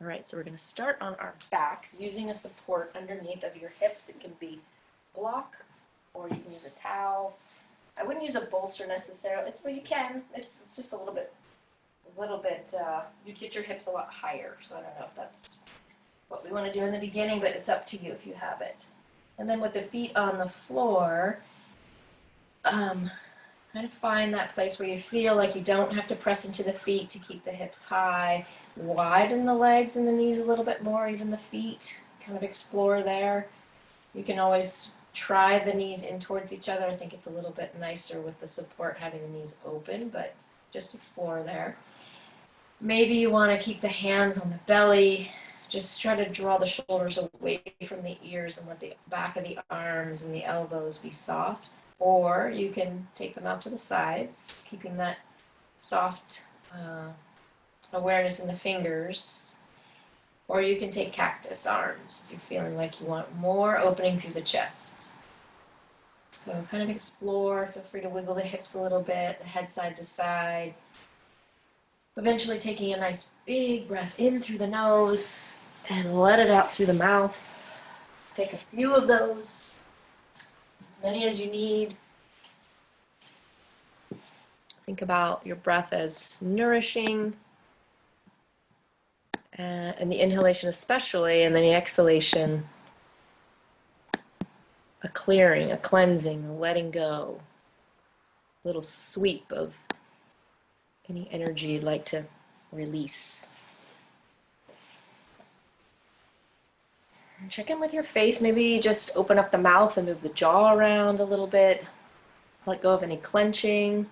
All right, so we're going to start on our backs using a support underneath of your hips. It can be a block, or you can use a towel. I wouldn't use a bolster necessarily. Well, you can. It's just a little bit. You'd get your hips a lot higher. So I don't know if that's what we want to do in the beginning, but it's up to you if you have it. And then with the feet on the floor, kind of find that place where you feel like you don't have to press into the feet to keep the hips high. Widen the legs and the knees a little bit more, even the feet. Kind of explore there. You can always try the knees in towards each other. I think it's a little bit nicer with the support having the knees open, but just explore there. Maybe you want to keep the hands on the belly. Just try to draw the shoulders away from the ears and let the back of the arms and the elbows be soft. Or you can take them out to the sides, keeping that soft awareness in the fingers. Or you can take cactus arms if you're feeling like you want more opening through the chest. So kind of explore, feel free to wiggle the hips a little bit, the head side to side. Eventually taking a nice big breath in through the nose and let it out through the mouth. Take a few of those, as many as you need. Think about your breath as nourishing, and the inhalation especially, and then the exhalation, a clearing, a cleansing, a letting go, a little sweep of any energy you'd like to release. And check in with your face. Maybe just open up the mouth and move the jaw around a little bit. Let go of any clenching.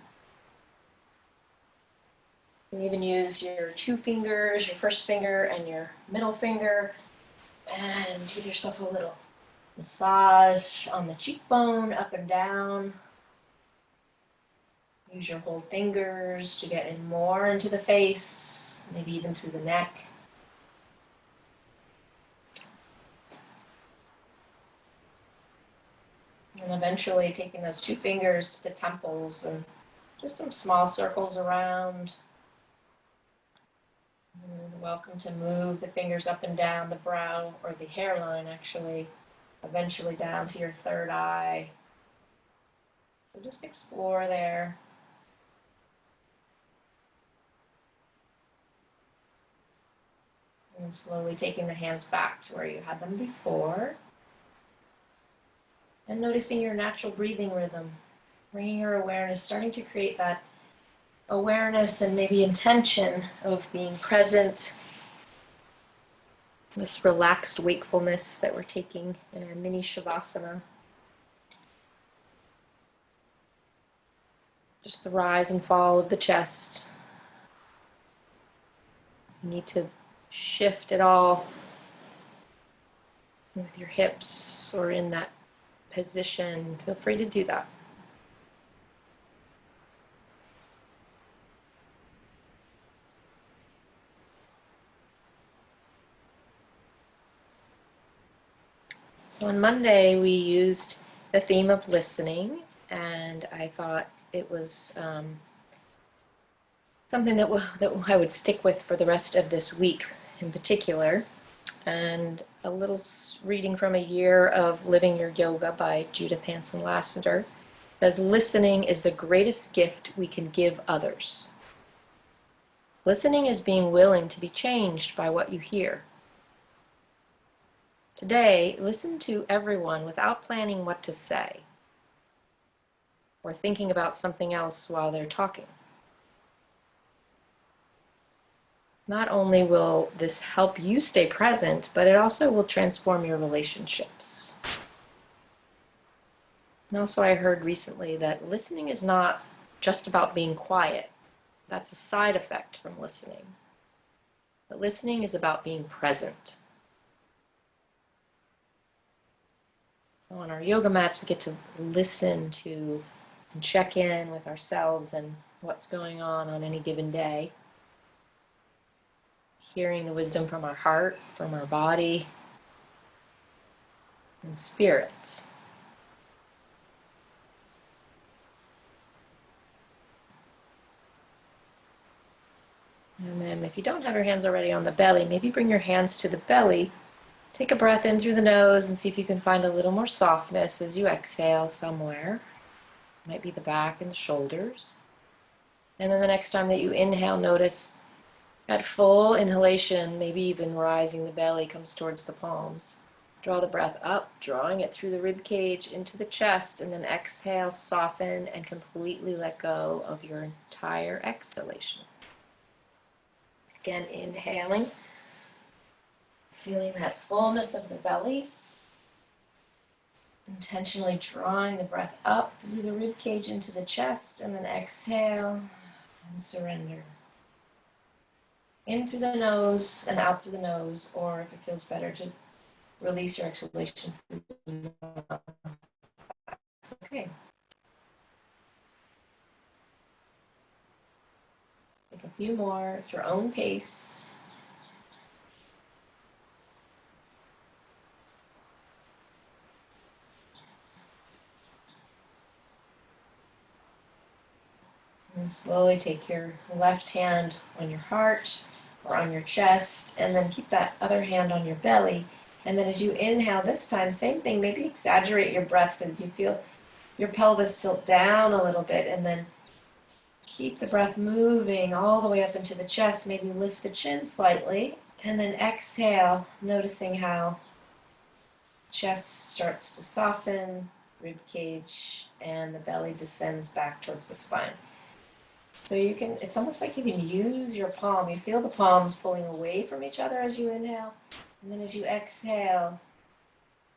You can even use your 2 fingers, your first finger and your middle finger, and give yourself a little massage on the cheekbone, up and down. Use your whole fingers to get in more into the face, maybe even through the neck. And eventually taking those 2 fingers to the temples and just some small circles around. And you're welcome to move the fingers up and down the brow, or the hairline actually, eventually down to your third eye. So just explore there. And slowly taking the hands back to where you had them before. And noticing your natural breathing rhythm. Bringing your awareness, starting to create that awareness and maybe intention of being present. This relaxed wakefulness that we're taking in our mini Shavasana. Just the rise and fall of the chest. You need to shift it all with your hips or in that position. Feel free to do that. So on Monday we used the theme of listening, and I thought it was something that I would stick with for the rest of this week in particular. And a little reading from A Year of Living Your Yoga by Judith Hanson Lassiter says, listening is the greatest gift we can give others. Listening is being willing to be changed by what you hear. Today, listen to everyone without planning what to say or thinking about something else while they're talking. Not only will this help you stay present, but it also will transform your relationships. And also I heard recently that listening is not just about being quiet. That's a side effect from listening. But listening is about being present. So on our yoga mats, we get to listen to and check in with ourselves and what's going on any given day. Hearing the wisdom from our heart, from our body, and spirit. And then And if you don't have your hands already on the belly, maybe bring your hands to the belly. Take a breath in through the nose and see if you can find a little more softness as you exhale somewhere. It might be the back and the shoulders. And then the next time that you inhale, notice at full inhalation, maybe even rising the belly comes towards the palms. Draw the breath up, drawing it through the rib cage into the chest, and then exhale, soften, and completely let go of your entire exhalation. Again, inhaling, feeling that fullness of the belly, intentionally drawing the breath up through the rib cage into the chest, and then exhale and surrender. In through the nose and out through the nose, or if it feels better to release your exhalation through the mouth. It's okay. Take a few more at your own pace. And slowly take your left hand on your heart or on your chest, and then keep that other hand on your belly. And then as you inhale this time, same thing, maybe exaggerate your breath so that you feel your pelvis tilt down a little bit, and then keep the breath moving all the way up into the chest. Maybe lift the chin slightly, and then exhale, noticing how chest starts to soften, rib cage, and the belly descends back towards the spine. So you can, it's almost like you can use your palm. You feel the palms pulling away from each other as you inhale, and then as you exhale,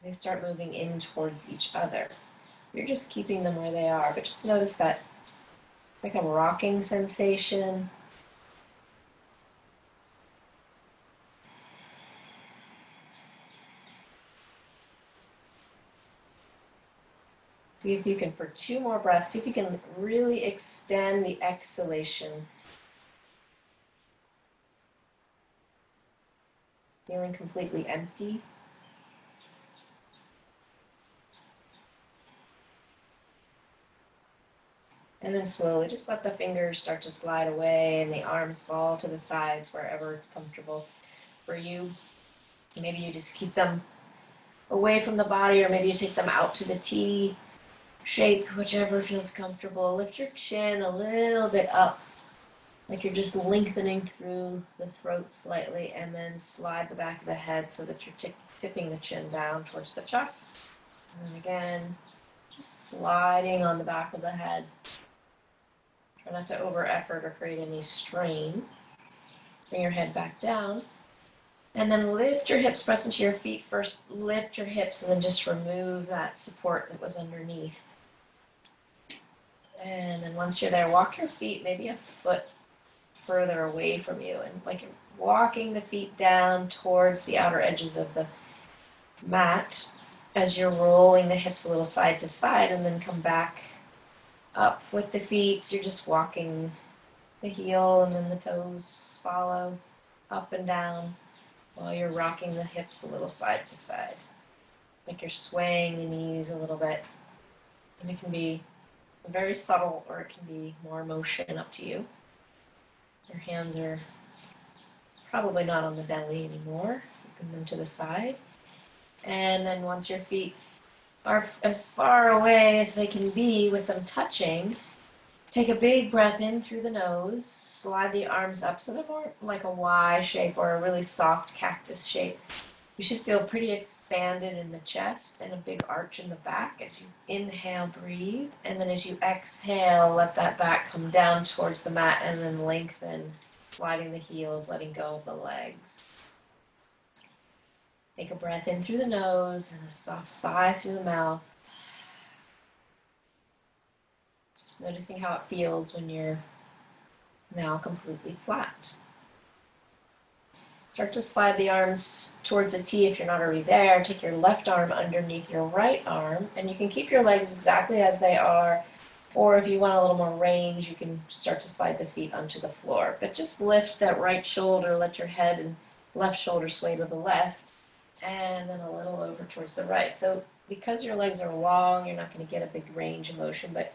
they start moving in towards each other. You're just keeping them where they are, but just notice that it's like a rocking sensation. See if you can, for 2 more breaths, see if you can really extend the exhalation. Feeling completely empty. And then slowly just let the fingers start to slide away and the arms fall to the sides wherever it's comfortable for you. Maybe you just keep them away from the body, or maybe you take them out to the T shape, whichever feels comfortable. Lift your chin a little bit up, like you're just lengthening through the throat slightly, and then slide the back of the head so that you're tipping the chin down towards the chest. And then again, just sliding on the back of the head. Try not to over effort or create any strain. Bring your head back down. And then lift your hips, press into your feet first. Lift your hips and then just remove that support that was underneath. And then once you're there, walk your feet maybe a foot further away from you. And like you're walking the feet down towards the outer edges of the mat as you're rolling the hips a little side to side, and then come back up with the feet. You're just walking the heel and then the toes follow up and down while you're rocking the hips a little side to side. Like you're swaying the knees a little bit. And it can be very subtle, or it can be more motion, up to you. Your hands are probably not on the belly anymore. Keeping them to the side. And then once your feet are as far away as they can be with them touching, take a big breath in through the nose, slide the arms up so they're more like a Y shape or a really soft cactus shape. You should feel pretty expanded in the chest and a big arch in the back as you inhale, breathe, and then as you exhale, let that back come down towards the mat and then lengthen, sliding the heels, letting go of the legs. Take a breath in through the nose and a soft sigh through the mouth. Just noticing how it feels when you're now completely flat. Start to slide the arms towards a T if you're not already there. Take your left arm underneath your right arm, and you can keep your legs exactly as they are, or if you want a little more range, you can start to slide the feet onto the floor. But just lift that right shoulder, let your head and left shoulder sway to the left, and then a little over towards the right. So because your legs are long, you're not going to get a big range of motion, but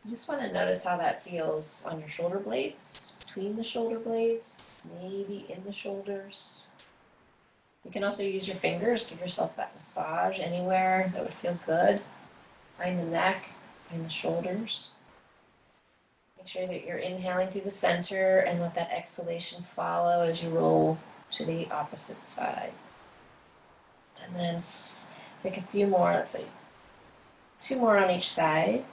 You just want to notice how that feels on your shoulder blades, between the shoulder blades, maybe in the shoulders. You can also use your fingers, give yourself that massage anywhere that would feel good. Behind the neck, behind the shoulders. Make sure that you're inhaling through the center and let that exhalation follow as you roll to the opposite side. And then take a few more, let's say 2 more on each side.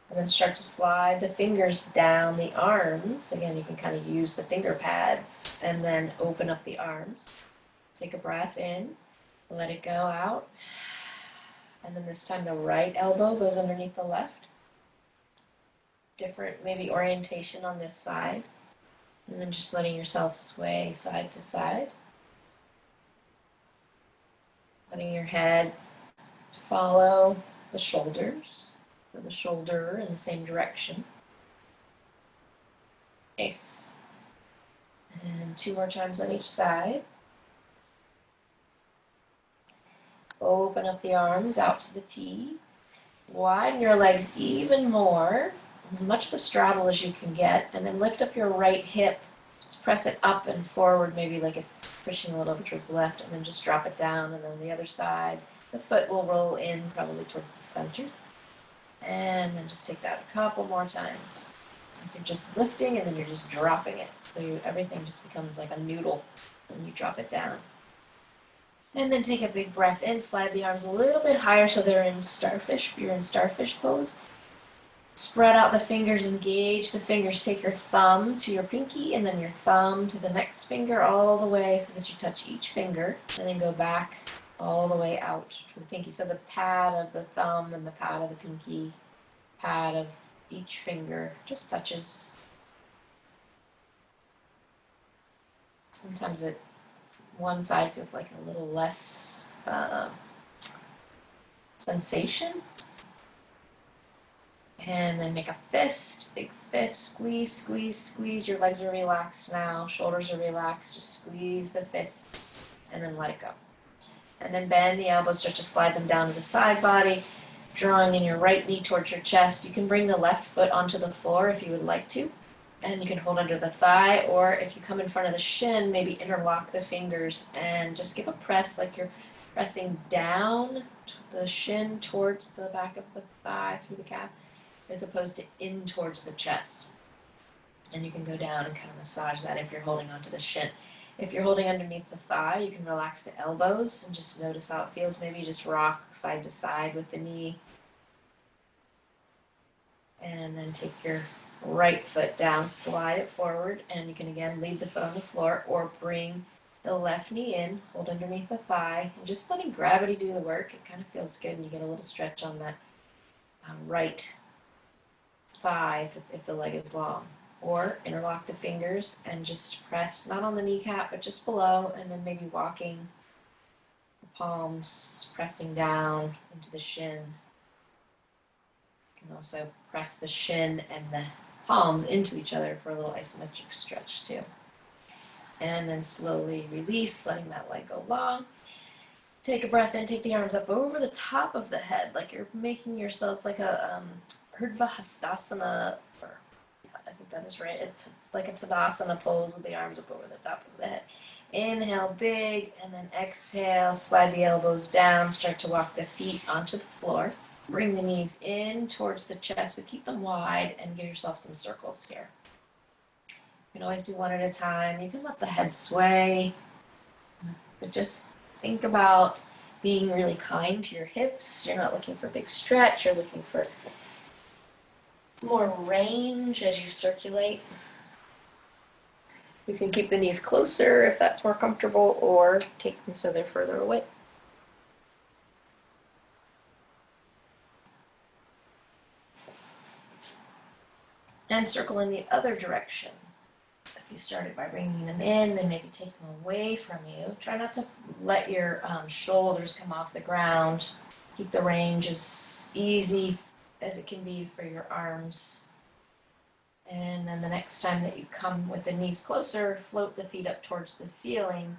And then start to slide the fingers down the arms. Again, you can kind of use the finger pads and then open up the arms. Take a breath in, let it go out. And then this time the right elbow goes underneath the left. Different maybe orientation on this side. And then just letting yourself sway side to side. Letting your head follow the shoulders, or the shoulder in the same direction. Nice. And 2 more times on each side. Open up the arms out to the T. Widen your legs even more, as much of a straddle as you can get, and then lift up your right hip. Just press it up and forward, maybe like it's pushing a little bit towards the left, and then just drop it down, and then the other side. The foot will roll in probably towards the center. And then just take that a couple more times. You're just lifting, and then you're just dropping it. So everything just becomes like a noodle when you drop it down. And then take a big breath in, slide the arms a little bit higher so they're in starfish. You're in starfish pose. Spread out the fingers, engage the fingers. Take your thumb to your pinky and then your thumb to the next finger all the way so that you touch each finger. And then go back all the way out to the pinky. So the pad of the thumb and the pad of the pinky, pad of each finger just touches. Sometimes one side feels like a little less sensation. And then make a fist, big fist, squeeze, squeeze, squeeze. Your legs are relaxed now, shoulders are relaxed. Just squeeze the fists and then let it go. And then bend the elbows, start to slide them down to the side body, drawing in your right knee towards your chest. You can bring the left foot onto the floor if you would like to. And you can hold under the thigh, or if you come in front of the shin, maybe interlock the fingers and just give a press like you're pressing down the shin towards the back of the thigh through the calf, as opposed to in towards the chest. And you can go down and kind of massage that if you're holding onto the shin. If you're holding underneath the thigh, you can relax the elbows and just notice how it feels. Maybe just rock side to side with the knee. And then take your right foot down, slide it forward, and you can again leave the foot on the floor or bring the left knee in, hold underneath the thigh, and just letting gravity do the work. It kind of feels good, and you get a little stretch on that right thigh if the leg is long. Or interlock the fingers and just press, not on the kneecap, but just below, and then maybe walking the palms, pressing down into the shin. You can also press the shin and the palms into each other for a little isometric stretch too. And then slowly release, letting that leg go long. Take a breath in, take the arms up over the top of the head, like you're making yourself like a Urdhva Hastasana, or I think that is right. It's like a Tadasana pose with the arms up over the top of the head. Inhale big, and then exhale, slide the elbows down, start to walk the feet onto the floor. Bring the knees in towards the chest, but keep them wide and give yourself some circles here. You can always do one at a time. You can let the head sway, but just think about being really kind to your hips. You're not looking for a big stretch. You're looking for more range as you circulate. You can keep the knees closer if that's more comfortable, or take them so they're further away. And circle in the other direction. If you started by bringing them in, then maybe take them away from you. Try not to let your shoulders come off the ground. Keep the range as easy as it can be for your arms. And then the next time that you come with the knees closer, float the feet up towards the ceiling.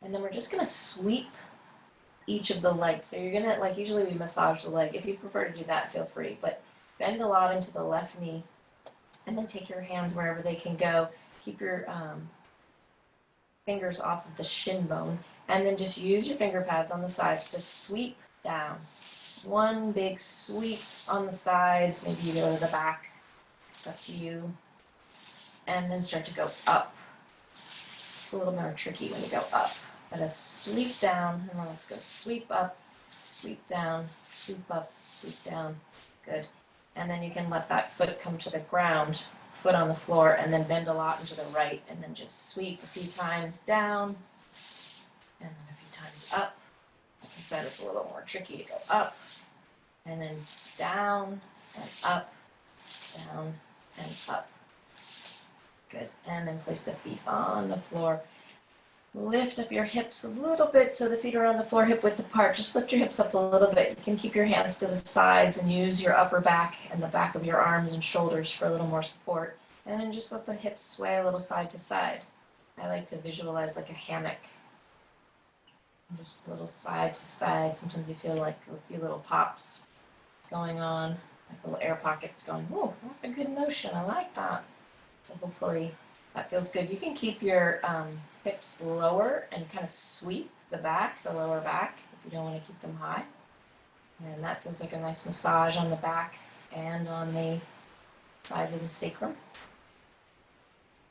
And then we're just going to sweep each of the legs. So you're gonna, like, usually we massage the leg. If you prefer to do that, feel free. But bend a lot into the left knee, and then take your hands wherever they can go. Keep your fingers off of the shin bone, and then just use your finger pads on the sides to sweep down. Just one big sweep on the sides. Maybe you go to the back. It's up to you. And then start to go up. It's a little more tricky when you go up. But a sweep down, and then let's go sweep up, sweep down, sweep up, sweep down. Good. And then you can let that foot come to the ground, foot on the floor, and then bend a lot into the right, and then just sweep a few times down, and then a few times up. Like I said, it's a little more tricky to go up, and then down, and up, down, and up. Good. And then place the feet on the floor. Lift up your hips a little bit so the feet are on the floor, hip width apart. Just lift your hips up a little bit. You can keep your hands to the sides and use your upper back and the back of your arms and shoulders for a little more support. And then just let the hips sway a little side to side. I like to visualize like a hammock. Just a little side to side. Sometimes you feel like a few little pops going on, like little air pockets going, oh, that's a good motion. I like that. So hopefully that feels good. You can keep your hips lower and kind of sweep the back, the lower back, if you don't want to keep them high. And that feels like a nice massage on the back and on the sides of the sacrum.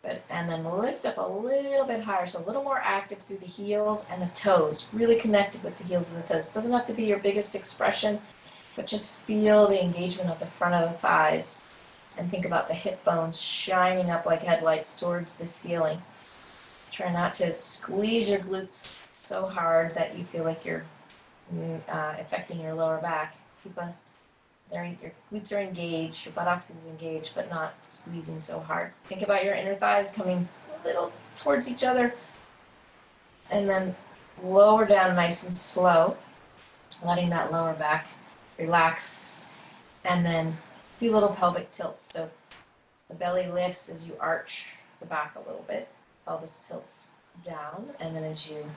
Good. And then lift up a little bit higher, so a little more active through the heels and the toes, really connected with the heels and the toes. It doesn't have to be your biggest expression, but just feel the engagement of the front of the thighs. And think about the hip bones shining up like headlights towards the ceiling. Try not to squeeze your glutes so hard that you feel like you're affecting your lower back. Your glutes are engaged, your buttocks is engaged, but not squeezing so hard. Think about your inner thighs coming a little towards each other. And then lower down nice and slow, letting that lower back relax. And then do little pelvic tilts. So the belly lifts as you arch the back a little bit. Pelvis tilts down. And then as you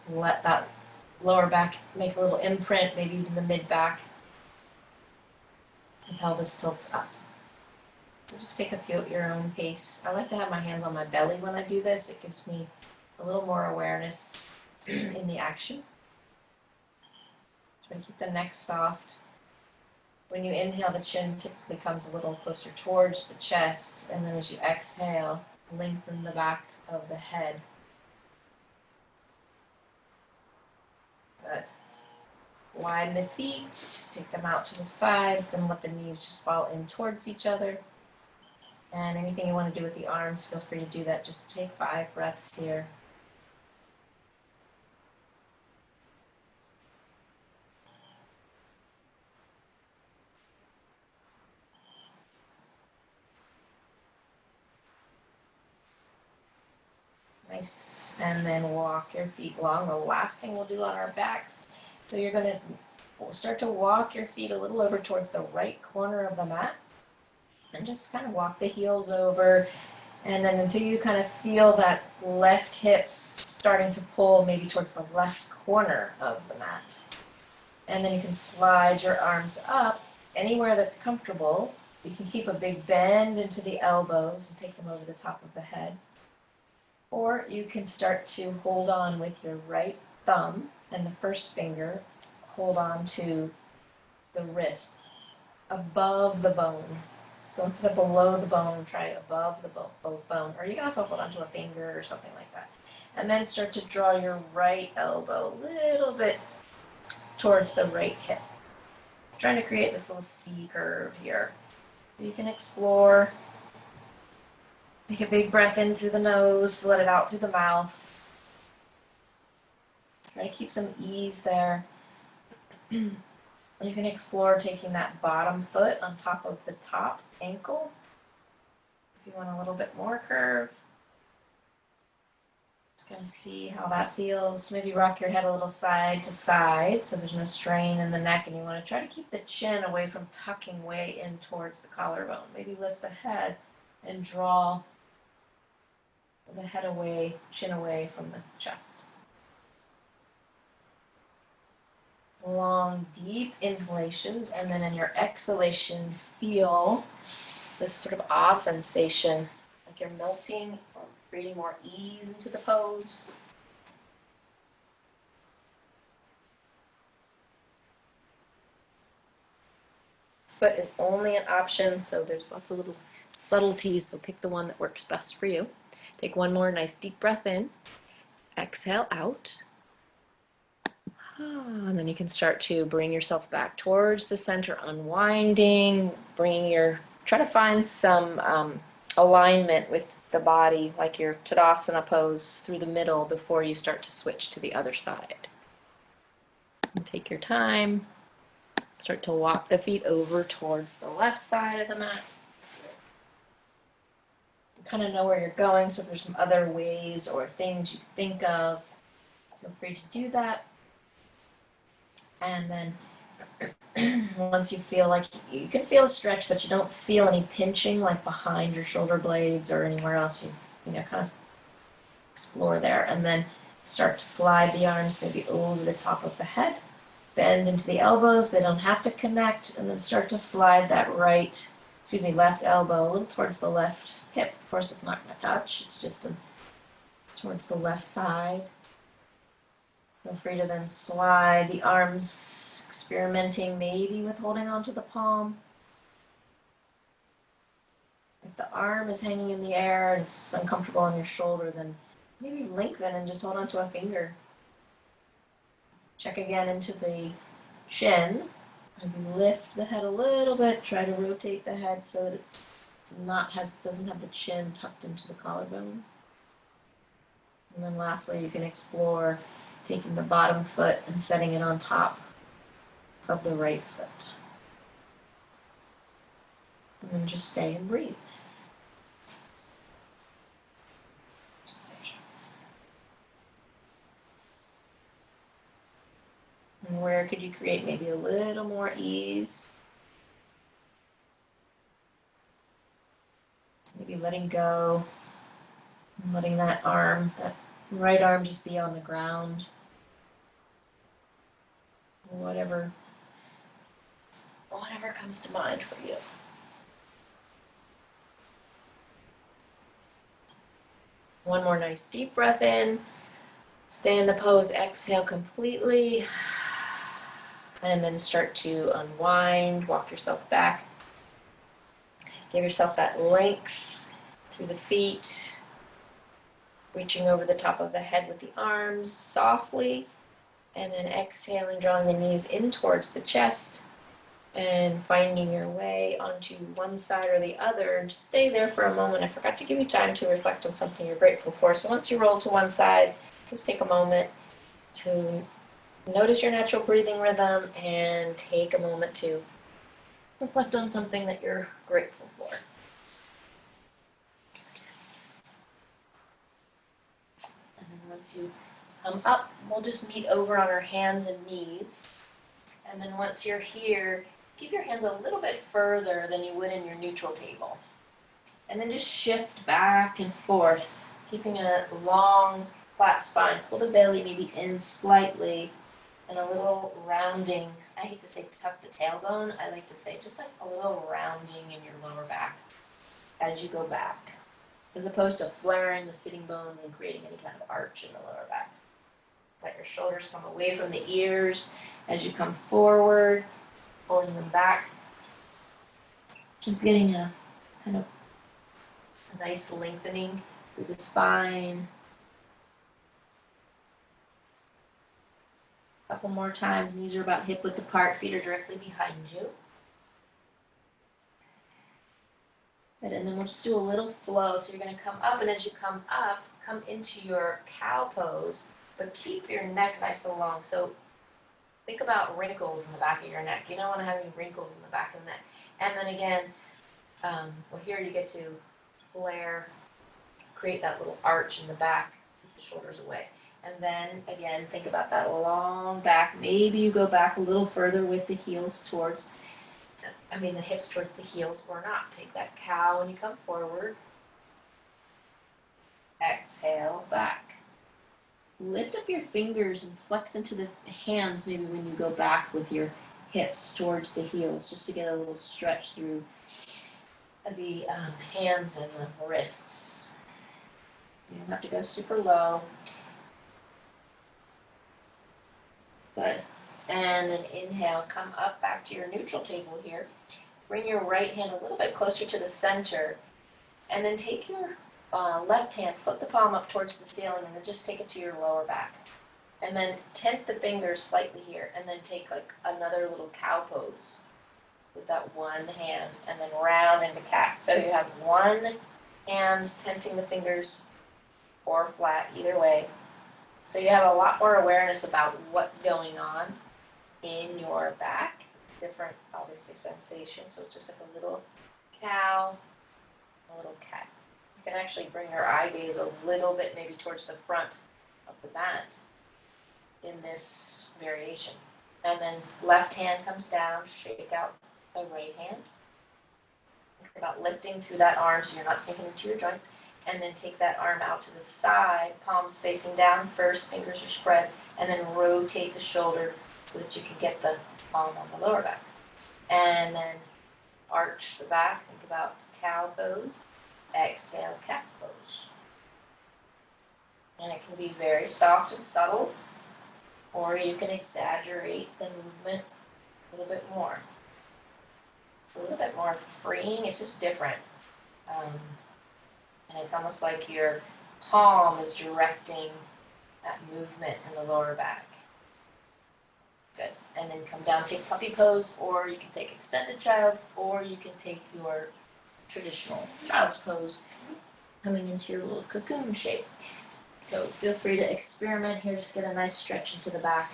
let that lower back make a little imprint, maybe even the mid back, the pelvis tilts up. So just take a few at your own pace. I like to have my hands on my belly when I do this. It gives me a little more awareness in the action. Try to keep the neck soft. When you inhale, the chin typically comes a little closer towards the chest, and then as you exhale, lengthen the back of the head. Good. Widen the feet, take them out to the sides, then let the knees just fall in towards each other. And anything you want to do with the arms, feel free to do that. Just take 5 breaths here. Nice. And then walk your feet long. The last thing we'll do on our backs. So you're going to start to walk your feet a little over towards the right corner of the mat. And just kind of walk the heels over. And then until you kind of feel that left hip starting to pull maybe towards the left corner of the mat. And then you can slide your arms up anywhere that's comfortable. You can keep a big bend into the elbows and take them over the top of the head. Or you can start to hold on with your right thumb and the first finger, hold on to the wrist above the bone. So instead of below the bone, try above the bone. Or you can also hold on to a finger or something like that. And then start to draw your right elbow a little bit towards the right hip. Trying to create this little C curve here. You can explore. Take a big breath in through the nose, let it out through the mouth. Try to keep some ease there. You can explore taking that bottom foot on top of the top ankle. If you want a little bit more curve. Just kind of see how that feels. Maybe rock your head a little side to side so there's no strain in the neck, and you want to try to keep the chin away from tucking way in towards the collarbone. Maybe lift the head and draw the head away, chin away from the chest. long, deep inhalations, and then in your exhalation, feel this sort of ah sensation, like you're melting or creating more ease into the pose. Foot is only an option, so there's lots of little subtleties, so pick the one that works best for you. Take one more nice deep breath in. Exhale out. And then you can start to bring yourself back towards the center, unwinding, try to find some alignment with the body, like your Tadasana pose through the middle before you start to switch to the other side. And take your time. Start to walk the feet over towards the left side of the mat. Kind of know where you're going, so if there's some other ways or things you think of, feel free to do that. And then once you feel like you can feel a stretch, but you don't feel any pinching like behind your shoulder blades or anywhere else, you know, kind of explore there. And then start to slide the arms maybe over the top of the head. Bend into the elbows, they don't have to connect, and then start to slide that left elbow a little towards the left hip. Of course, it's not going to touch, it's just towards the left side. Feel free to then slide the arms, experimenting maybe with holding onto the palm. If the arm is hanging in the air and it's uncomfortable on your shoulder, then maybe lengthen and just hold onto a finger. Check again into the chin. Maybe lift the head a little bit. Try to rotate the head so that it's doesn't have the chin tucked into the collarbone. And then lastly, you can explore taking the bottom foot and setting it on top of the right foot. And then just stay and breathe. And where could you create maybe a little more ease? Maybe letting go, and letting that right arm just be on the ground. Whatever comes to mind for you. One more nice deep breath in. Stay in the pose, exhale completely. And then start to unwind, walk yourself back. Give yourself that length through the feet. Reaching over the top of the head with the arms softly. And then exhaling, drawing the knees in towards the chest. And finding your way onto one side or the other. And just stay there for a moment. I forgot to give you time to reflect on something you're grateful for. So once you roll to one side, just take a moment to notice your natural breathing rhythm and take a moment to reflect on something that you're grateful for. And then once you come up, we'll just meet over on our hands and knees. And then once you're here, keep your hands a little bit further than you would in your neutral table. And then just shift back and forth, keeping a long, flat spine. Pull the belly maybe in slightly. And a little rounding. I hate to say tuck the tailbone. I like to say just like a little rounding in your lower back as you go back, as opposed to flaring the sitting bones and creating any kind of arch in the lower back. Let your shoulders come away from the ears as you come forward, pulling them back. Just getting a kind of a nice lengthening through the spine. Couple more times. Knees are about hip width apart. Feet are directly behind you. Good. And then we'll just do a little flow. So you're going to come up, and as you come up, come into your cow pose, but keep your neck nice and long. So think about wrinkles in the back of your neck. You don't want to have any wrinkles in the back of the neck. And then again, well, here you get to flare, create that little arch in the back, keep the shoulders away. And then, again, think about that long back. Maybe you go back a little further with the hips towards the heels or not. Take that cow when you come forward. Exhale, back. lift up your fingers and flex into the hands maybe when you go back with your hips towards the heels, just to get a little stretch through the hands and the wrists. You don't have to go super low. Good. And then inhale, come up back to your neutral table here. Bring your right hand a little bit closer to the center. And then take your left hand, flip the palm up towards the ceiling, and then just take it to your lower back. And then tent the fingers slightly here, and then take like another little cow pose with that one hand, and then round into cat. So you have one hand tenting the fingers or flat, either way. So you have a lot more awareness about what's going on in your back. Different, obviously, sensations. So it's just like a little cow, a little cat. You can actually bring your eye gaze a little bit maybe towards the front of the mat in this variation. And then left hand comes down, shake out the right hand. Think about lifting through that arm so you're not sinking into your joints. And then take that arm out to the side, palms facing down first, fingers are spread, and then rotate the shoulder so that you can get the palm on the lower back. And then arch the back, think about cow pose, exhale, cat pose. And it can be very soft and subtle, or you can exaggerate the movement a little bit more. It's a little bit more freeing, it's just different. And it's almost like your palm is directing that movement in the lower back. Good. And then come down, take puppy pose, or you can take extended child's, or you can take your traditional child's pose, coming into your little cocoon shape. So feel free to experiment here, just get a nice stretch into the back.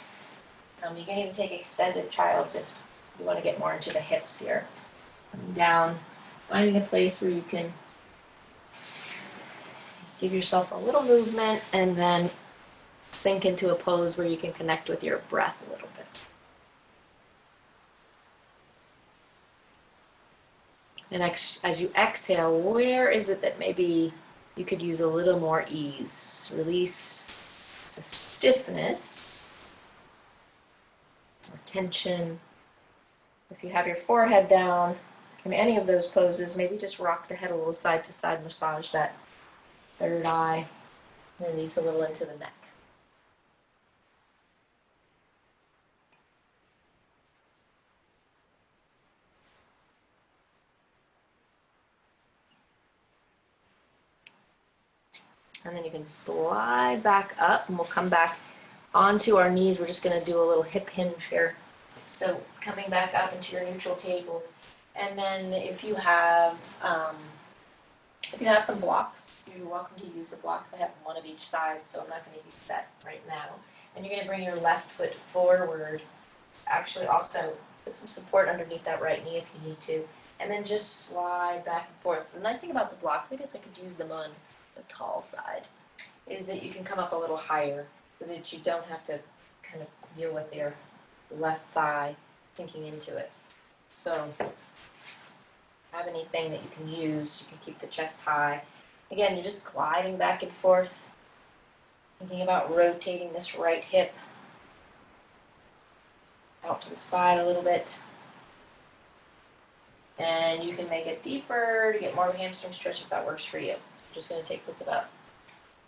You can even take extended child's if you want to get more into the hips here. Coming down, finding a place where you can give yourself a little movement and then sink into a pose where you can connect with your breath a little bit. And as you exhale, where is it that maybe you could use a little more ease? Release the stiffness or tension. If you have your forehead down in any of those poses, maybe just rock the head a little side to side, massage that third eye, release a little into the neck. And then you can slide back up, and we'll come back onto our knees. We're just going to do a little hip hinge here. So coming back up into your neutral table. And then if you have some blocks, you're welcome to use the block. I have one of each side, so I'm not going to use that right now. And you're going to bring your left foot forward. Actually, also put some support underneath that right knee if you need to. And then just slide back and forth. The nice thing about the block, I guess I could use them on the tall side, is that you can come up a little higher so that you don't have to kind of deal with your left thigh sinking into it. So have anything that you can use. You can keep the chest high. Again, you're just gliding back and forth, thinking about rotating this right hip out to the side a little bit. And you can make it deeper to get more of a hamstring stretch if that works for you. I'm just going to take this about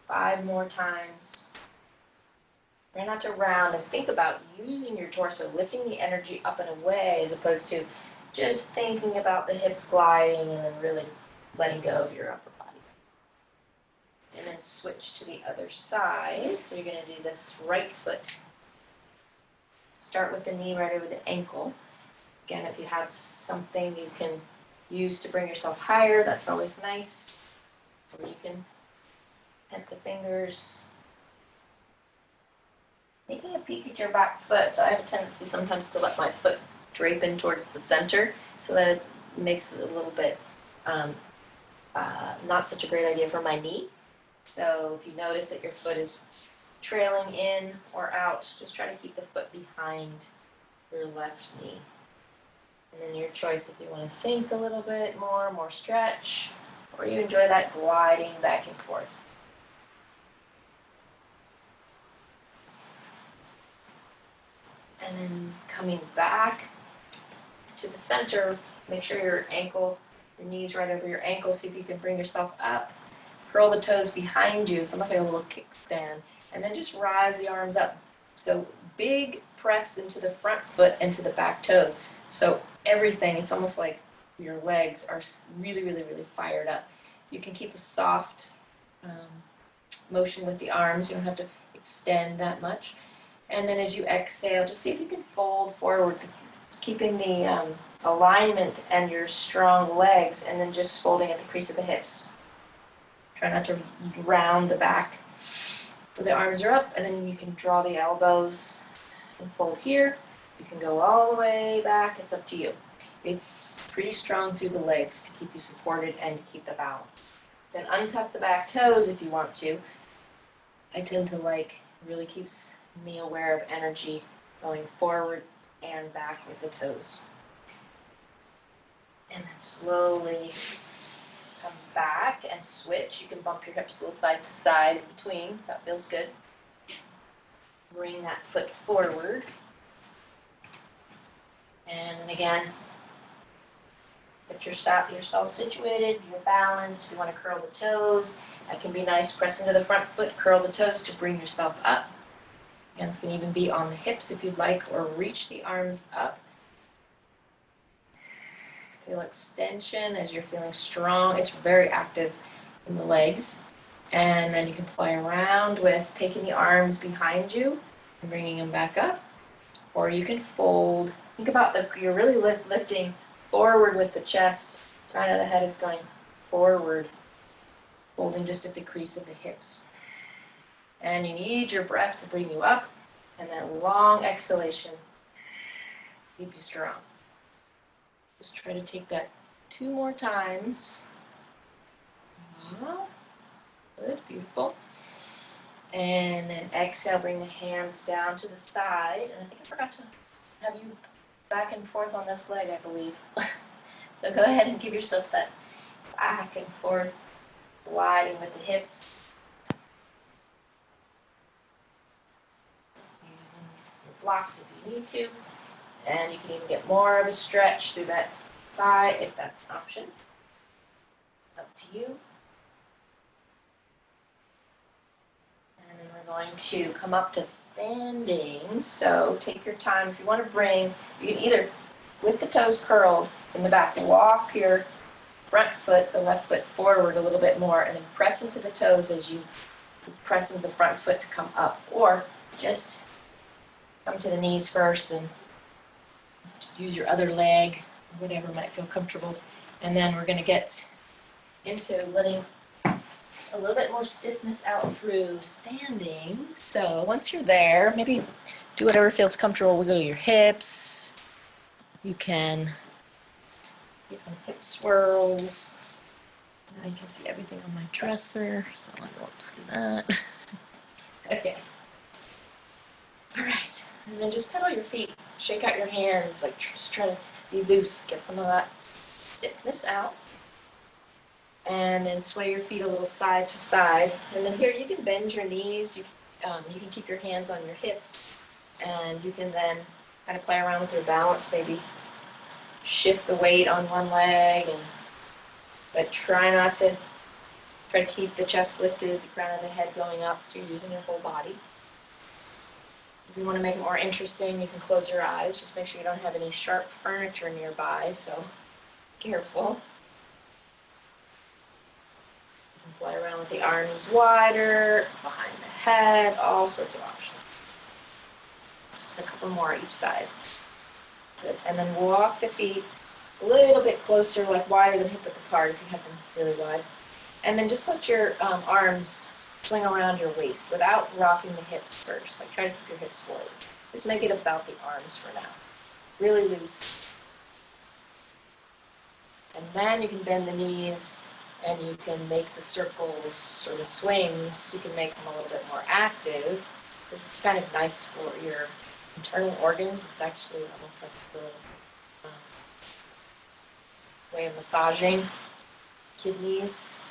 5 more times. Try not to round, and think about using your torso, lifting the energy up and away as opposed to just thinking about the hips gliding and then really letting go of your upper body. And then switch to the other side. So you're going to do this right foot. Start with the knee right over the ankle. Again, if you have something you can use to bring yourself higher, that's always nice. Or you can tent the fingers. Taking a peek at your back foot. So I have a tendency sometimes to let my foot drape in towards the center, so that it makes it a little bit not such a great idea for my knee. So if you notice that your foot is trailing in or out, just try to keep the foot behind your left knee. And then your choice if you want to sink a little bit more stretch, or you enjoy that gliding back and forth. And then coming back to the center, make sure your knees right over your ankle, see if you can bring yourself up. Curl the toes behind you, it's almost like a little kickstand. And then just rise the arms up. So big press into the front foot and to the back toes. So everything, it's almost like your legs are really, really, really fired up. You can keep a soft motion with the arms. You don't have to extend that much. And then as you exhale, just see if you can fold forward, keeping the alignment and your strong legs, and then just folding at the crease of the hips. Try not to round the back. So the arms are up, and then you can draw the elbows and fold here. You can go all the way back. It's up to you. It's pretty strong through the legs to keep you supported and to keep the balance. Then untuck the back toes if you want to. I tend to like, really keeps me aware of energy going forward and back with the toes. And then slowly come back and switch. You can bump your hips a little side to side in between. That feels good. Bring that foot forward. And then again, get yourself situated, your balance. If you want to curl the toes, that can be nice. Press into the front foot, curl the toes to bring yourself up. Hands can even be on the hips if you'd like, or reach the arms up. Feel extension as you're feeling strong. It's very active in the legs. And then you can play around with taking the arms behind you and bringing them back up. Or you can fold. Think about you're really lifting forward with the chest. Crown of the head is going forward, folding just at the crease of the hips. And you need your breath to bring you up, and that long exhalation keep you strong. Just try to take that 2 more times. Good, beautiful. And then exhale, bring the hands down to the side. And I think I forgot to have you back and forth on this leg, I believe. So go ahead and give yourself that back and forth, gliding with the hips. Using your blocks if you need to. And you can even get more of a stretch through that thigh if that's an option. Up to you. And then we're going to come up to standing. So take your time. If you want to bring, you can either, with the toes curled in the back, walk your front foot, the left foot forward a little bit more, and then press into the toes as you press into the front foot to come up. Or just come to the knees first and use your other leg, whatever might feel comfortable. And then we're going to get into letting a little bit more stiffness out through standing. So once you're there, maybe do whatever feels comfortable. Wiggle your hips. You can get some hip swirls. Now you can see everything on my dresser, so I won't do that. Okay. All right. And then just pedal your feet. Shake out your hands. Like just try to be loose. Get some of that stiffness out. And then sway your feet a little side to side. And then here you can bend your knees. You can keep your hands on your hips. And you can then kind of play around with your balance. Maybe shift the weight on one leg. But try to keep the chest lifted, the crown of the head going up. So you're using your whole body. If you want to make it more interesting, you can close your eyes. Just make sure you don't have any sharp furniture nearby, so careful. You can play around with the arms wider, behind the head, all sorts of options. Just a couple more each side. Good. And then walk the feet a little bit closer, like wider than hip width apart if you have them really wide. And then just let your arms swing around your waist without rocking the hips first. Like try to keep your hips forward. Just make it about the arms for now. Really loose. And then you can bend the knees and you can make the circles or the swings. You can make them a little bit more active. This is kind of nice for your internal organs. It's actually almost like a little way of massaging kidneys.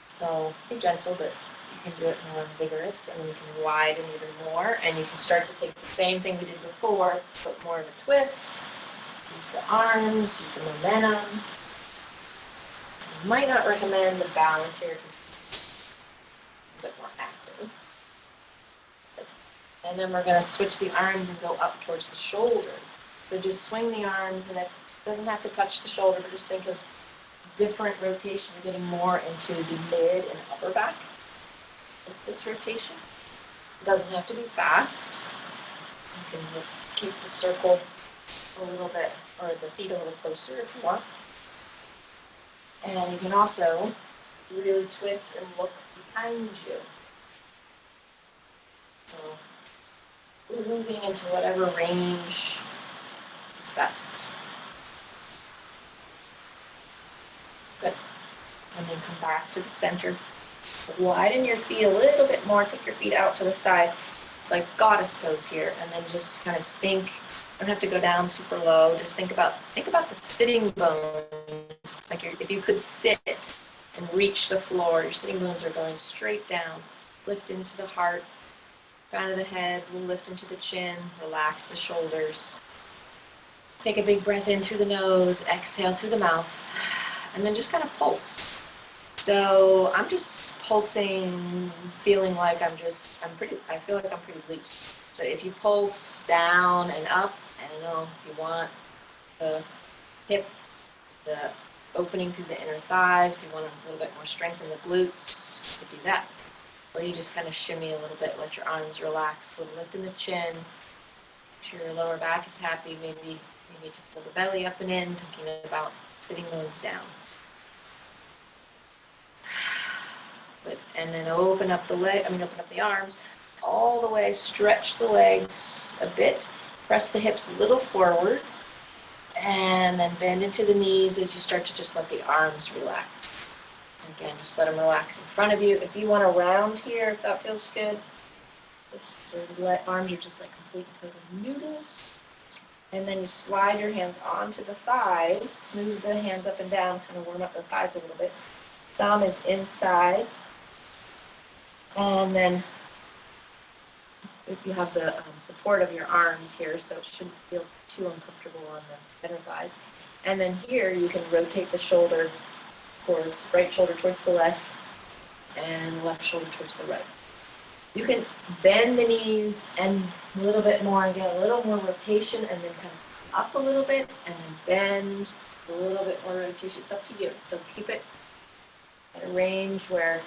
So be gentle, but You can do it more vigorous, and then you can widen even more, and you can start to take the same thing we did before, put more of a twist, use the arms, use the momentum. I might not recommend the balance here because it's a bit more active. And then we're going to switch the arms and go up towards the shoulder. So just swing the arms, and it doesn't have to touch the shoulder, but just think of different rotation, getting more into the mid and upper back with this rotation. It doesn't have to be fast. You can keep the circle a little bit, or the feet a little closer if you want. And you can also really twist and look behind you. So we're moving into whatever range is best. Good. And then come back to the center. Widen your feet a little bit more. Take your feet out to the side, like goddess pose here, and then just kind of sink. Don't have to go down super low. Just think about the sitting bones. Like if you could sit and reach the floor, your sitting bones are going straight down. Lift into the heart, crown of the head, we'll lift into the chin, relax the shoulders. Take a big breath in through the nose, exhale through the mouth, and then just kind of pulse. So I'm just pulsing, feeling like I feel like I'm pretty loose. So if you pulse down and up, I don't know if you want the hip, the opening through the inner thighs, if you want a little bit more strength in the glutes, you could do that. Or you just kind of shimmy a little bit, let your arms relax, a little lift in the chin, make sure your lower back is happy. Maybe you need to pull the belly up and in, thinking about sitting bones down. Good. And then open up the arms all the way, stretch the legs a bit, press the hips a little forward, and then bend into the knees as you start to just let the arms relax. Again, just let them relax in front of you. If you want to round here, if that feels good, just arms are just like complete and total noodles. And then you slide your hands onto the thighs, move the hands up and down, kind of warm up the thighs a little bit. Thumb is inside. And then if you have the support of your arms here, so it shouldn't feel too uncomfortable on the inner thighs. And then here you can rotate the shoulder towards, right shoulder towards the left, and left shoulder towards the right. You can bend the knees and a little bit more and get a little more rotation, and then come up a little bit, and then bend a little bit more rotation. It's up to you. So keep it at a range where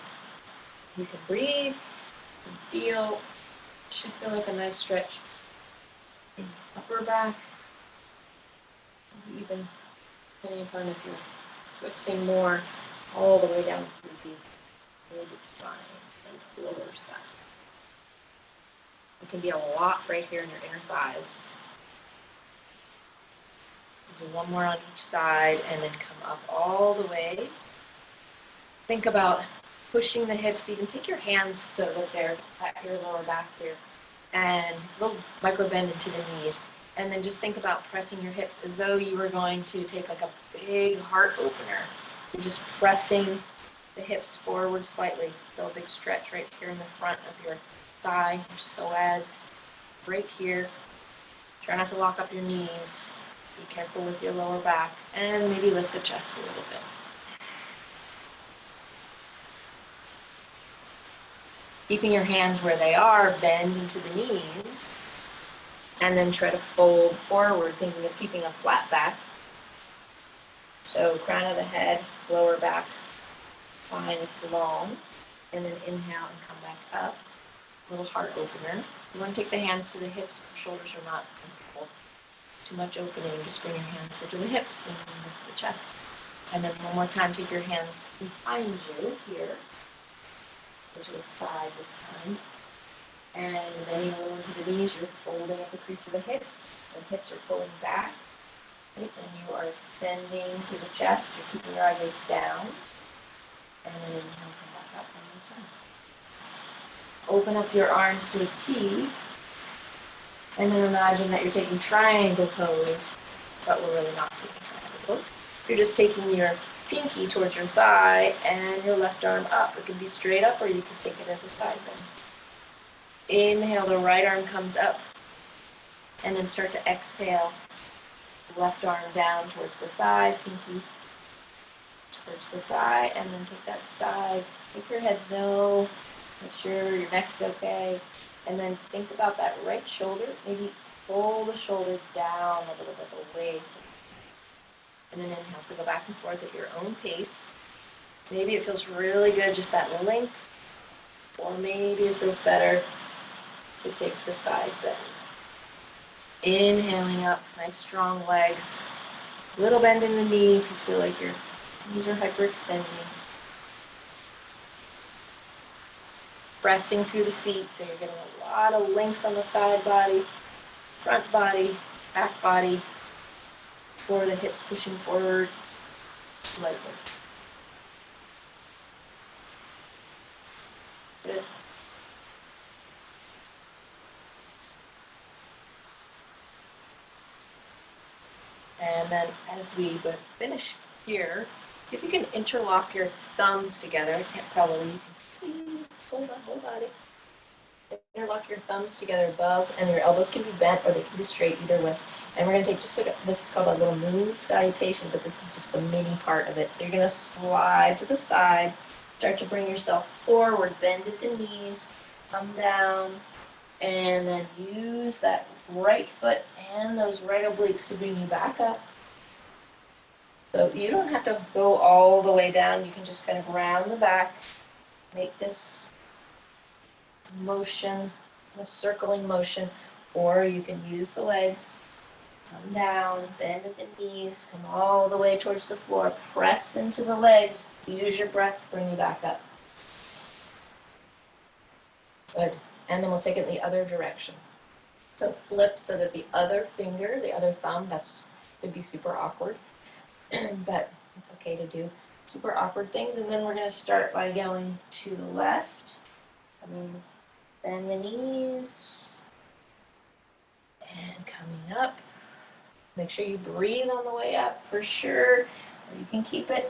you can breathe and feel. Should feel like a nice stretch in the upper back. Even depending upon if you're twisting more all the way down through the mid spine and lower spine. It can be a lot right here in your inner thighs. So do one more on each side and then come up all the way. Think about pushing the hips, even take your hands so that they're at your lower back here, and little micro bend into the knees. And then just think about pressing your hips as though you were going to take like a big heart opener. You're just pressing the hips forward slightly. Feel a big stretch right here in the front of your thigh, your psoas, right here. Try not to lock up your knees. Be careful with your lower back, and maybe lift the chest a little bit. Keeping your hands where they are, bend into the knees, and then try to fold forward, thinking of keeping a flat back. So crown of the head, lower back, spine is long, and then inhale and come back up. Little heart opener. You want to take the hands to the hips if the shoulders are not comfortable. Too much opening, just bring your hands here to the hips and then lift the chest. And then one more time, take your hands behind you here. Go to the side this time. And then you roll into the knees, you're folding at the crease of the hips. The hips are pulling back. Right? And you are extending through the chest. You're keeping your eyes down. And then inhale, come back up one more time. Open up your arms to a T. And then imagine that you're taking triangle pose. But we're really not taking triangle pose. You're just taking your pinky towards your thigh and your left arm up. It can be straight up or you can take it as a side bend. Inhale, the right arm comes up. And then start to exhale. Left arm down towards the thigh, pinky towards the thigh, and then take that side. Make your head low. Make sure your neck's okay. And then think about that right shoulder. Maybe pull the shoulder down a little bit away. And then inhale, so go back and forth at your own pace. Maybe it feels really good, just that length. Or maybe it feels better to take the side bend. Inhaling up, nice strong legs. Little bend in the knee if you feel like your knees are hyperextending. Pressing through the feet, so you're getting a lot of length on the side body, front body, back body, for the hips pushing forward slightly. Good. And then as we finish here, if you can interlock your thumbs together, I can't tell whether you can see, hold on, whole body. Interlock your thumbs together above, and your elbows can be bent or they can be straight, either way. And we're going to take just like this is called a little moon salutation, but this is just a mini part of it. So you're going to slide to the side, start to bring yourself forward, bend at the knees, come down, and then use that right foot and those right obliques to bring you back up. So you don't have to go all the way down. You can just kind of round the back, make this motion, a circling motion, or you can use the legs, come down, bend at the knees, come all the way towards the floor, press into the legs, use your breath to bring you back up. Good. And then we'll take it in the other direction. So flip so that the other finger, the other thumb, could be super awkward, but it's okay to do super awkward things. And then we're going to start by going to the left. Bend the knees and coming up. Make sure you breathe on the way up for sure. Or you can keep it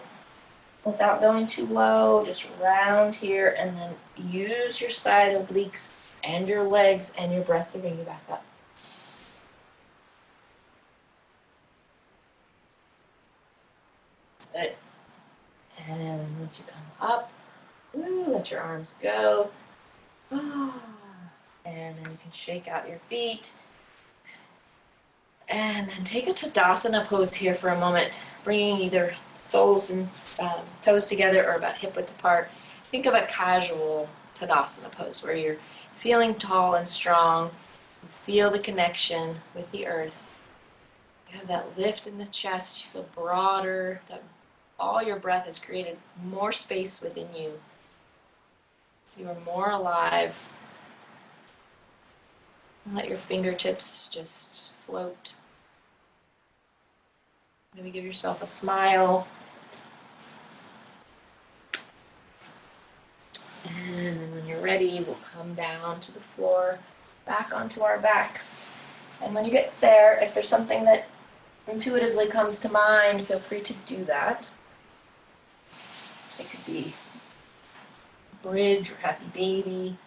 without going too low. Just round here and then use your side obliques and your legs and your breath to bring you back up. Good. And once you come up, let your arms go. And then you can shake out your feet. And then take a Tadasana pose here for a moment, bringing either soles and toes together or about hip width apart. Think of a casual Tadasana pose where you're feeling tall and strong. You feel the connection with the earth. You have that lift in the chest. You feel broader. That all your breath has created more space within you. You are more alive. And let your fingertips just float. Maybe give yourself a smile. And then when you're ready, we'll come down to the floor, back onto our backs. And when you get there, if there's something that intuitively comes to mind, feel free to do that. It could be bridge or happy baby.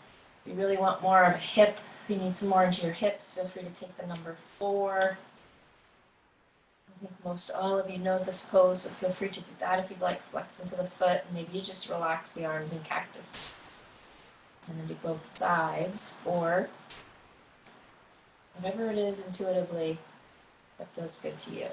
If you really want more of a hip, if you need some more into your hips, feel free to take the number 4. I think most all of you know this pose, so feel free to do that if you'd like. Flex into the foot, and maybe you just relax the arms in cactus. And then do both sides, or whatever it is intuitively that feels good to you.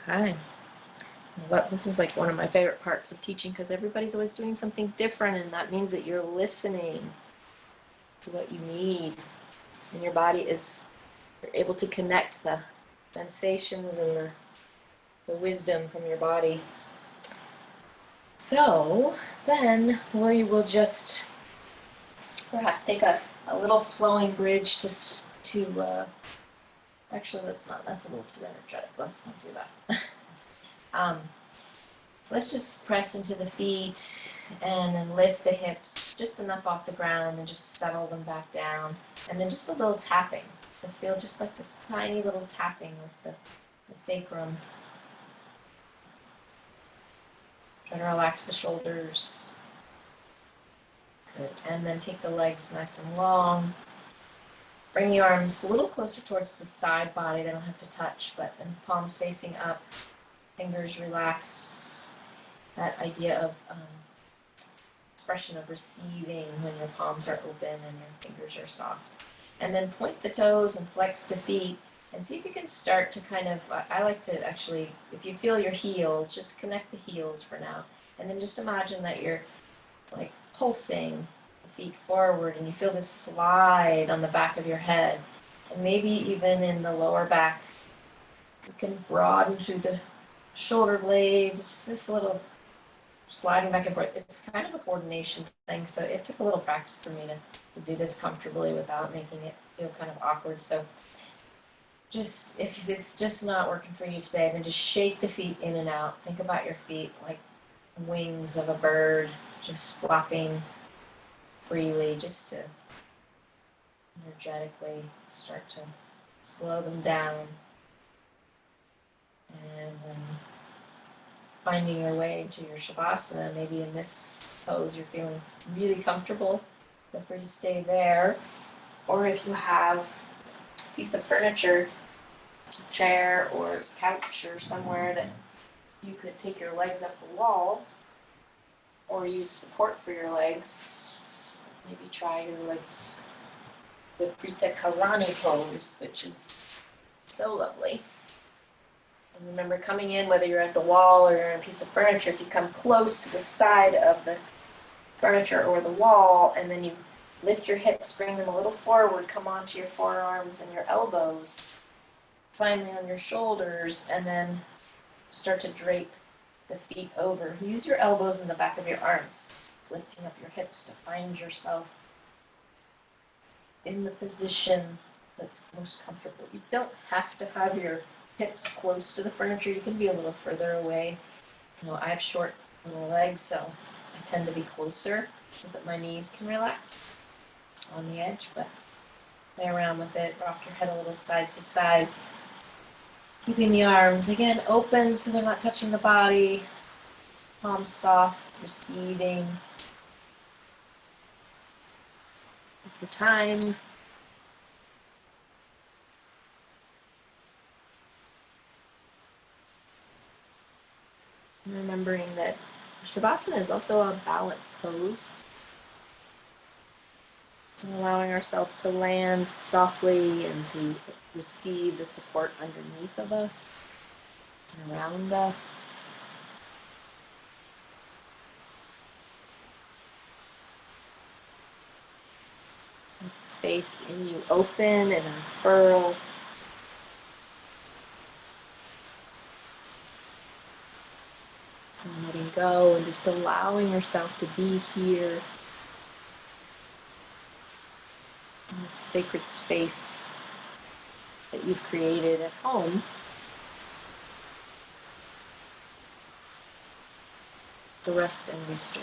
Okay. Well, this is like one of my favorite parts of teaching because everybody's always doing something different, and that means that you're listening to what you need. And your body you're able to connect the sensations and the wisdom from your body. So then we will just perhaps take a little flowing bridge actually that's a little too energetic. Let's not do that. Let's just press into the feet and then lift the hips just enough off the ground and then just settle them back down. And then just a little tapping. So feel just like this tiny little tapping with the sacrum. Try to relax the shoulders. Good. And then take the legs nice and long. Bring the arms a little closer towards the side body. They don't have to touch, but then palms facing up. Fingers relax. That idea of expression of receiving when your palms are open and your fingers are soft. And then point the toes and flex the feet and see if you can start to kind of, I like to actually, if you feel your heels, just connect the heels for now. And then just imagine that you're like pulsing the feet forward and you feel this slide on the back of your head. And maybe even in the lower back, you can broaden through the shoulder blades. It's just this little sliding back and forth. It's kind of a coordination thing, so it took a little practice for me to do this comfortably without making it feel kind of awkward. So just, if it's just not working for you today, then just shake the feet in and out. Think about your feet like wings of a bird, just flopping freely, just to energetically start to slow them down. And finding your way into your Shavasana. Maybe in this pose you're feeling really comfortable, feel free to stay there. Or if you have a piece of furniture, chair or couch or somewhere that you could take your legs up the wall or use support for your legs, maybe try your legs, the Prita Kalani pose, which is so lovely. And remember, coming in, whether you're at the wall or you're on a piece of furniture, if you come close to the side of the furniture or the wall, and then you lift your hips, bring them a little forward, come onto your forearms and your elbows, finally on your shoulders, and then start to drape the feet over. Use your elbows in the back of your arms, lifting up your hips to find yourself in the position that's most comfortable. You don't have to have your hips close to the furniture. You can be a little further away. You know, I have short little legs, so I tend to be closer so that my knees can relax on the edge, but play around with it. Rock your head a little side to side. Keeping the arms, again, open so they're not touching the body. Palms soft, receiving. Take your time. And remembering that Shavasana is also a balance pose. And allowing ourselves to land softly and to receive the support underneath of us and around us. Let space in you open and unfurl. And letting go and just allowing yourself to be here in this sacred space that you've created at home. To rest and restore.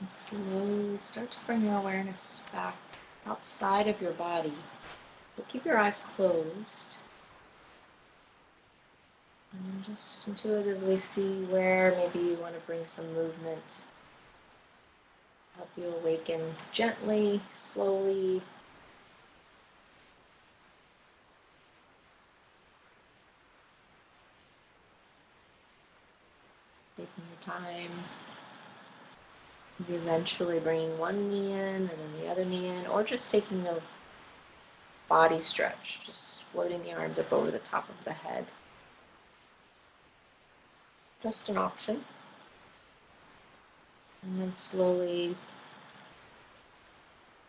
And slowly start to bring your awareness back outside of your body. But keep your eyes closed. And just intuitively see where maybe you want to bring some movement. Help you awaken gently, slowly. Taking your time. Maybe eventually bringing one knee in and then the other knee in, or just taking a body stretch, just floating the arms up over the top of the head. Just an option. And then slowly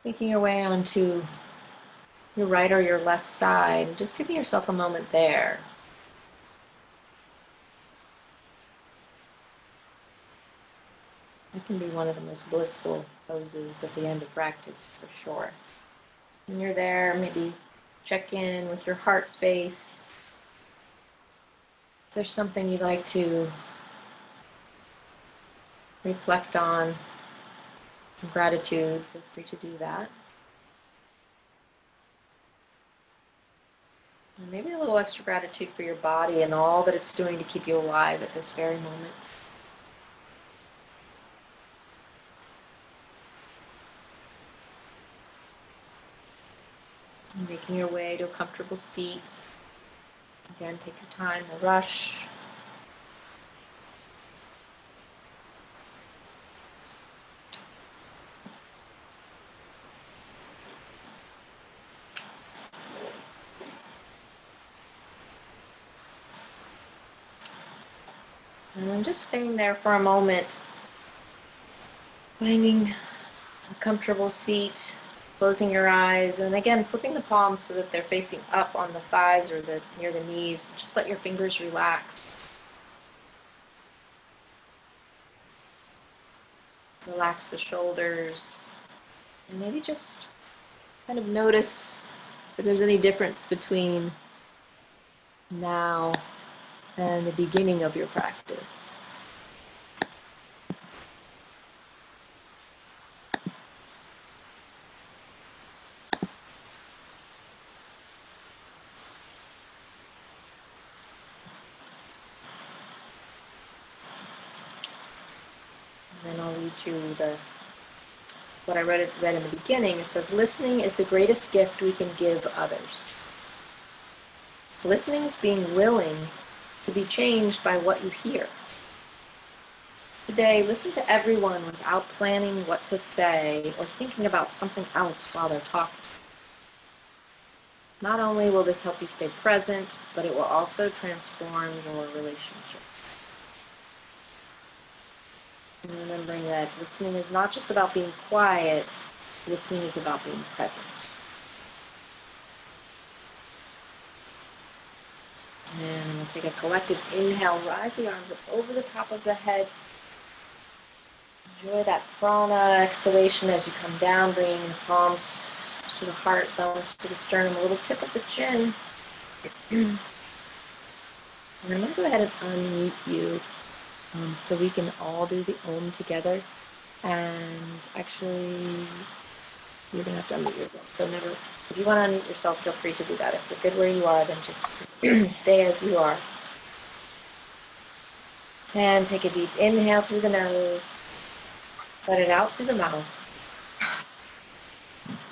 making your way onto your right or your left side. Just giving yourself a moment there. It can be one of the most blissful poses at the end of practice, for sure. When you're there, maybe check in with your heart space. If there's something you'd like to reflect on, gratitude, feel free to do that. And maybe a little extra gratitude for your body and all that it's doing to keep you alive at this very moment. And making your way to a comfortable seat. Again, take your time, no rush. And I'm just staying there for a moment, finding a comfortable seat, closing your eyes, and again, flipping the palms so that they're facing up on the thighs or near the knees. Just let your fingers relax. Relax the shoulders, and maybe just kind of notice if there's any difference between now and the beginning of your practice. And then I'll read you what I read in the beginning. It says, listening is the greatest gift we can give others. So listening is being willing to be changed by what you hear. Today, listen to everyone without planning what to say or thinking about something else while they're talking. Not only will this help you stay present, but it will also transform your relationships. And remembering that listening is not just about being quiet, listening is about being present. And we'll take a collective inhale, rise the arms up over the top of the head. Enjoy that prana exhalation as you come down, bringing the palms to the heart, thumbs to the sternum, a little tip of the chin. And I'm going to go ahead and unmute you so we can all do the Om together. And actually, you're going to have to unmute yourself. So if you want to unmute yourself, feel free to do that. If you're good where you are, then just stay as you are. And take a deep inhale through the nose. Let it out through the mouth.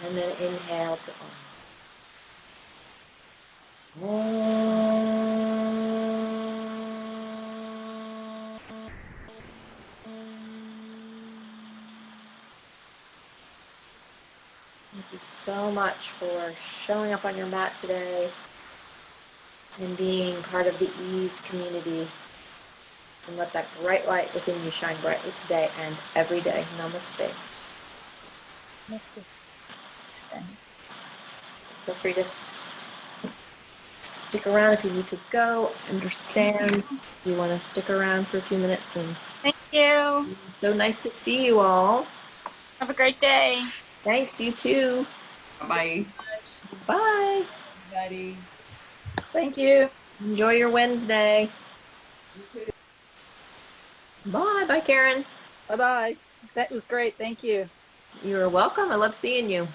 And then inhale to Om. Thank you so much for showing up on your mat today and being part of the ease community. And let that bright light within you shine brightly today and every day. Namaste. Feel free to stick around if you need to go. Understand. You want to stick around for a few minutes. And thank you. So nice to see you all. Have a great day. Thanks, you too. Bye. Bye. Everybody. Thank you. Enjoy your Wednesday. Bye. Bye, Karen. Bye-bye. That was great. Thank you. You're welcome. I love seeing you.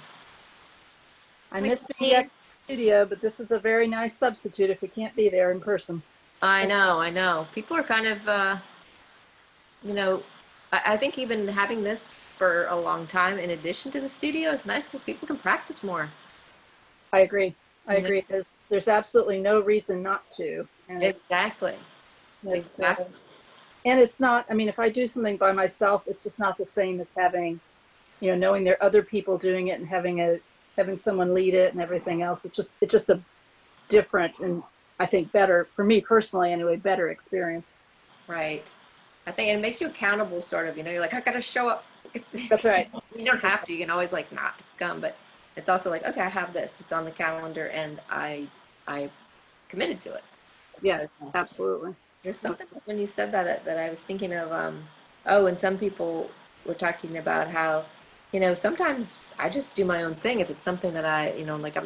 I miss being back in the studio, but this is a very nice substitute if we can't be there in person. I know. People are kind of, I think even having this for a long time in addition to the studio is nice because people can practice more. I agree. I You know? agree. There's absolutely no reason not to. And Exactly. Exactly. And it's not, I mean, if I do something by myself, it's just not the same as having, knowing there are other people doing it and having someone lead it and everything else. It's just a different and I think better, for me personally anyway, better experience. Right. I think it makes you accountable, sort of. You're like, I gotta show up. That's right. You don't have to. You can always like not come, but it's also like, okay, I have this. It's on the calendar, and I committed to it. Yeah, absolutely. There's something when you said that I was thinking of. And some people were talking about how, sometimes I just do my own thing if it's something that like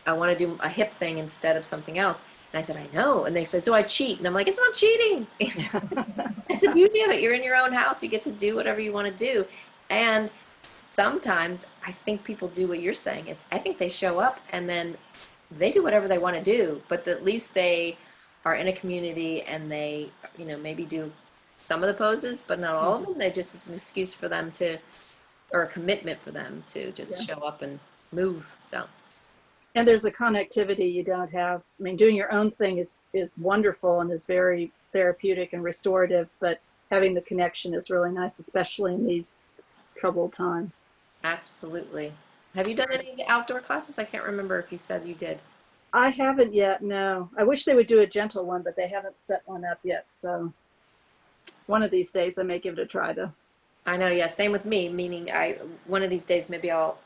I want to do a hip thing instead of something else. And I said, I know. And they said, so I cheat. And I'm like, it's not cheating. It's the beauty of it. You're in your own house. You get to do whatever you want to do. And sometimes I think people do what you're saying is I think they show up and then they do whatever they want to do, but at least they are in a community and they, maybe do some of the poses, but not all of them. It's an excuse for them or a commitment for them to just show up and move. So. And there's a connectivity you don't have. I mean, doing your own thing is wonderful and is very therapeutic and restorative, but having the connection is really nice, especially in these troubled times. Absolutely. Have you done any outdoor classes? I can't remember if you said you did. I haven't yet, no. I wish they would do a gentle one, but they haven't set one up yet. So one of these days I may give it a try though. I know, yeah, same with me, meaning one of these days maybe I'll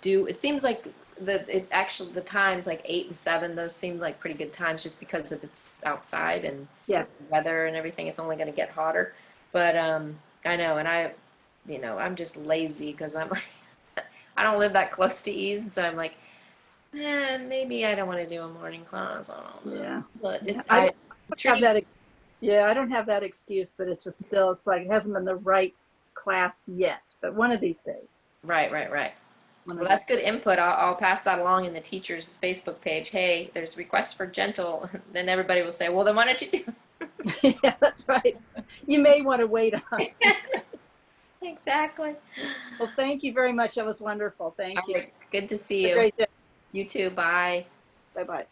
do, it seems like the times like 8 and 7, those seem like pretty good times just because of it's outside and the weather and everything. It's only going to get hotter. But I know, and I'm just lazy because I'm like, I don't live that close to ease. And so I'm like, maybe I don't want to do a morning class. I don't know. Yeah. But I don't have that excuse, but it's just still, it's like, it hasn't been the right class yet, but one of these days. Right. Well, that's good input. I'll pass that along in the teacher's Facebook page. Hey, there's requests for gentle. Then everybody will say, well, then why don't you do it? Yeah, that's right. You may want to wait on it. Exactly. Well, thank you very much. That was wonderful. Thank you. Right. Good to see you. Great day. You too. Bye. Bye-bye.